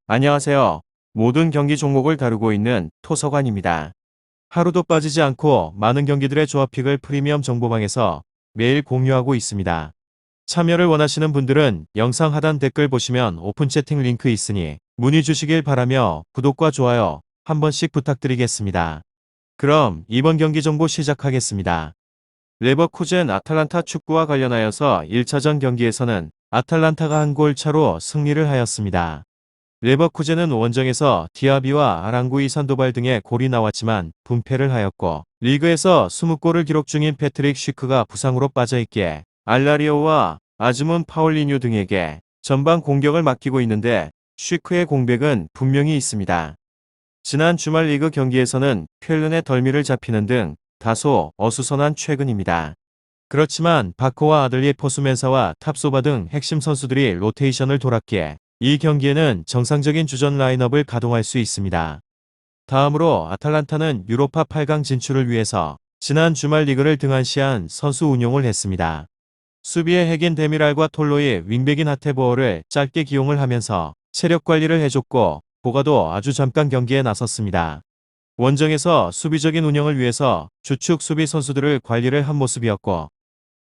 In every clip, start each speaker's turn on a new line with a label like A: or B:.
A: 안녕하세요. 모든 경기 종목을 다루고 있는 토서관입니다. 하루도 빠지지 않고 많은 경기들의 조합픽을 프리미엄 정보방에서 매일 공유하고 있습니다. 참여를 원하시는 분들은 영상 하단 댓글 보시면 오픈 채팅 링크 있으니 문의 주시길 바라며 구독과 좋아요 한 번씩 부탁드리겠습니다. 그럼 이번 경기 정보 시작하겠습니다. 레버쿠젠 아탈란타 축구와 관련하여서 1차전 경기에서는 아탈란타가 한 골 차로 승리를 하였습니다. 레버쿠젠은 원정에서 디아비와 아랑구이 산도발 등의 골이 나왔지만 분패를 하였고 리그에서 20골을 기록 중인 패트릭 쉬크가 부상으로 빠져있기에 알라리오와 아즈문 파울리뉴 등에게 전방 공격을 맡기고 있는데 쉬크의 공백은 분명히 있습니다. 지난 주말 리그 경기에서는 퀼른의 덜미를 잡히는 등 다소 어수선한 최근입니다. 그렇지만 바코와 아들리 포수멘사와 탑소바 등 핵심 선수들이 로테이션을 돌았기에 이 경기에는 정상적인 주전 라인업을 가동할 수 있습니다. 다음으로 아탈란타는 유로파 8강 진출을 위해서 지난 주말 리그를 등한시한 선수 운용을 했습니다. 수비의 핵인 데미랄과 톨로이 윙백인 하테보어를 짧게 기용을 하면서 체력 관리를 해줬고 보가도 아주 잠깐 경기에 나섰습니다. 원정에서 수비적인 운영을 위해서 주축 수비 선수들을 관리를 한 모습이었고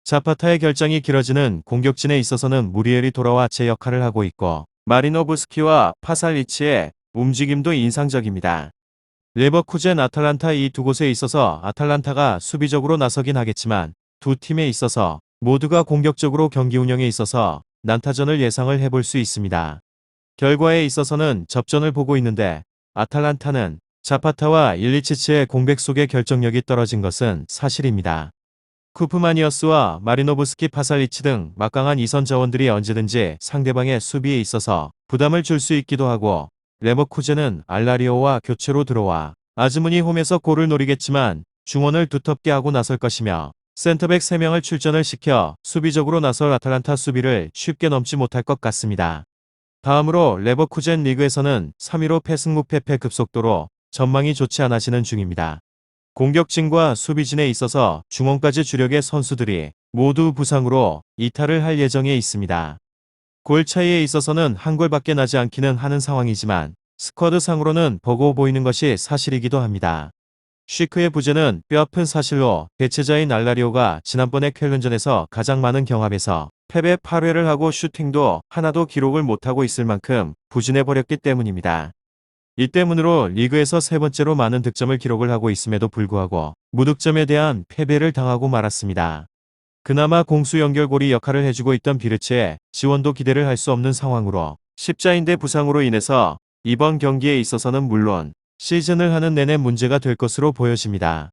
A: 자파타의 결장이 길어지는 공격진에 있어서는 무리엘이 돌아와 제 역할을 하고 있고 마리노브스키와 파살리치의 움직임도 인상적입니다. 레버쿠젠 아탈란타 이 두 곳에 있어서 아탈란타가 수비적으로 나서긴 하겠지만 두 팀에 있어서 모두가 공격적으로 경기 운영에 있어서 난타전을 예상을 해볼 수 있습니다. 결과에 있어서는 접전을 보고 있는데 아탈란타는 자파타와 일리치치의 공백 속에 결정력이 떨어진 것은 사실입니다. 쿠프마니어스와 마리노브스키 파살리치 등 막강한 이선 자원들이 언제든지 상대방의 수비에 있어서 부담을 줄 수 있기도 하고 레버쿠젠은 알라리오와 교체로 들어와 아즈문이 홈에서 골을 노리겠지만 중원을 두텁게 하고 나설 것이며 센터백 3명을 출전을 시켜 수비적으로 나설 아탈란타 수비를 쉽게 넘지 못할 것 같습니다. 다음으로 레버쿠젠 리그에서는 3위로 패승무패패 급속도로 전망이 좋지 않아지는 중입니다. 공격진과 수비진에 있어서 중원까지 주력의 선수들이 모두 부상으로 이탈을 할 예정에 있습니다. 골 차이에 있어서는 한 골밖에 나지 않기는 하는 상황이지만 스쿼드상으로는 버거워 보이는 것이 사실이기도 합니다. 쉬크의 부재는 뼈아픈 사실로 대체자인 알라리오가 지난번에 쾰른전에서 가장 많은 경합에서 패배 8회를 하고 슈팅도 하나도 기록을 못하고 있을 만큼 부진해버렸기 때문입니다. 이 때문으로 리그에서 세 번째로 많은 득점을 기록을 하고 있음에도 불구하고 무득점에 대한 패배를 당하고 말았습니다. 그나마 공수 연결고리 역할을 해주고 있던 비르츠의 지원도 기대를 할 수 없는 상황으로 십자인대 부상으로 인해서 이번 경기에 있어서는 물론 시즌을 하는 내내 문제가 될 것으로 보여집니다.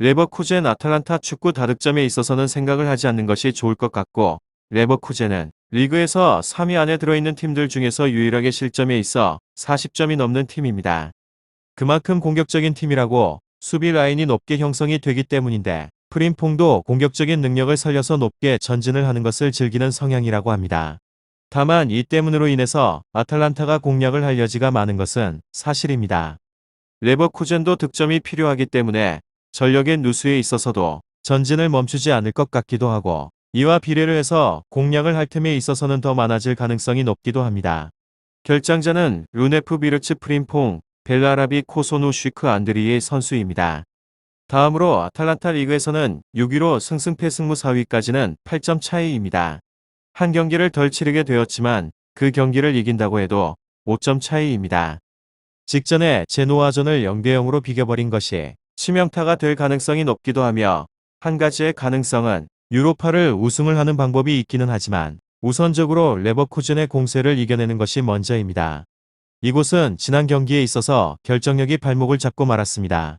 A: 레버쿠젠 아탈란타 축구 다득점에 있어서는 생각을 하지 않는 것이 좋을 것 같고 레버쿠젠은 리그에서 3위 안에 들어있는 팀들 중에서 유일하게 실점에 있어 40점이 넘는 팀입니다. 그만큼 공격적인 팀이라고 수비 라인이 높게 형성이 되기 때문인데 프림퐁도 공격적인 능력을 살려서 높게 전진을 하는 것을 즐기는 성향이라고 합니다. 다만 이 때문으로 인해서 아탈란타가 공략을 할 여지가 많은 것은 사실입니다. 레버쿠젠도 득점이 필요하기 때문에 전력의 누수에 있어서도 전진을 멈추지 않을 것 같기도 하고 이와 비례를 해서 공략을 할 틈에 있어서는 더 많아질 가능성이 높기도 합니다. 결장자는 루네프 비르츠 프림퐁, 벨라라비 코소누 쉬크 안드리의 선수입니다. 다음으로 아탈란타 리그에서는 6위로 승승패승무 4위까지는 8점 차이입니다. 한 경기를 덜 치르게 되었지만 그 경기를 이긴다고 해도 5점 차이입니다. 직전에 제노아전을 0대0으로 비겨버린 것이 치명타가 될 가능성이 높기도 하며 한 가지의 가능성은 유로파를 우승을 하는 방법이 있기는 하지만 우선적으로 레버쿠젠의 공세를 이겨내는 것이 먼저입니다. 이곳은 지난 경기에 있어서 결정력이 발목을 잡고 말았습니다.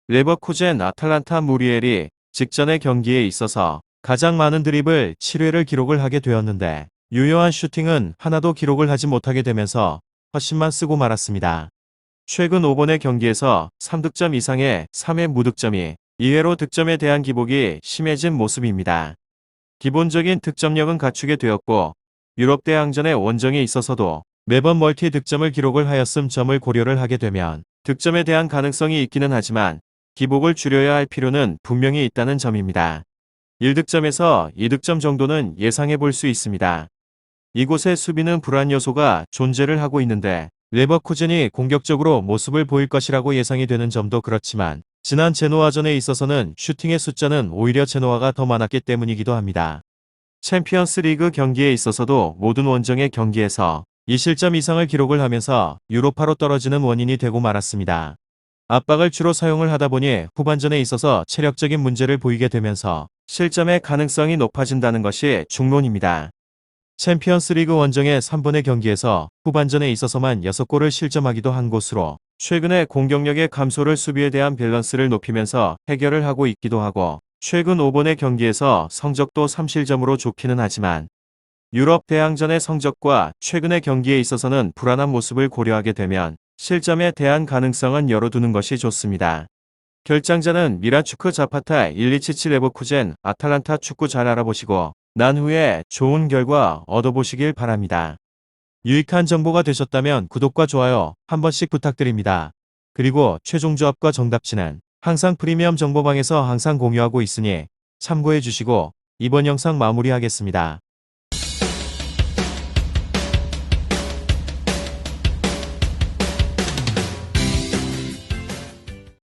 A: 레버쿠젠 아탈란타 무리엘이 직전의 경기에 있어서 가장 많은 드리블 7회를 기록을 하게 되었는데 유효한 슈팅은 하나도 기록을 하지 못하게 되면서 헛심만 쓰고 말았습니다. 최근 5번의 경기에서 3득점 이상의 3회 무득점이 이외로 득점에 대한 기복이 심해진 모습입니다. 기본적인 득점력은 갖추게 되었고 유럽 대항전의 원정에 있어서도 매번 멀티 득점을 기록을 하였음 점을 고려를 하게 되면 득점에 대한 가능성이 있기는 하지만 기복을 줄여야 할 필요는 분명히 있다는 점입니다. 1득점에서 2득점 정도는 예상해 볼 수 있습니다. 이곳의 수비는 불안 요소가 존재를 하고 있는데 레버쿠젠이 공격적으로 모습을 보일 것이라고 예상이 되는 점도 그렇지만 지난 제노아전에 있어서는 슈팅의 숫자는 오히려 제노아가 더 많았기 때문이기도 합니다. 챔피언스 리그 경기에 있어서도 모든 원정의 경기에서 2실점 이상을 기록을 하면서 유로파로 떨어지는 원인이 되고 말았습니다. 압박을 주로 사용을 하다 보니 후반전에 있어서 체력적인 문제를 보이게 되면서 실점의 가능성이 높아진다는 것이 중론입니다. 챔피언스 리그 원정의 3번의 경기에서 후반전에 있어서만 6골을 실점하기도 한 곳으로 최근에 공격력의 감소를 수비에 대한 밸런스를 높이면서 해결을 하고 있기도 하고 최근 5번의 경기에서 성적도 3실점으로 좋기는 하지만 유럽 대항전의 성적과 최근의 경기에 있어서는 불안한 모습을 고려하게 되면 실점에 대한 가능성은 열어두는 것이 좋습니다. 결장자는 미라축구 자파타 1277 레버쿠젠 아탈란타 축구 잘 알아보시고 난 후에 좋은 결과 얻어보시길 바랍니다. 유익한 정보가 되셨다면 구독과 좋아요 한 번씩 부탁드립니다. 그리고 최종 조합과 정답지는 항상 프리미엄 정보방에서 항상 공유하고 있으니 참고해 주시고 이번 영상 마무리하겠습니다.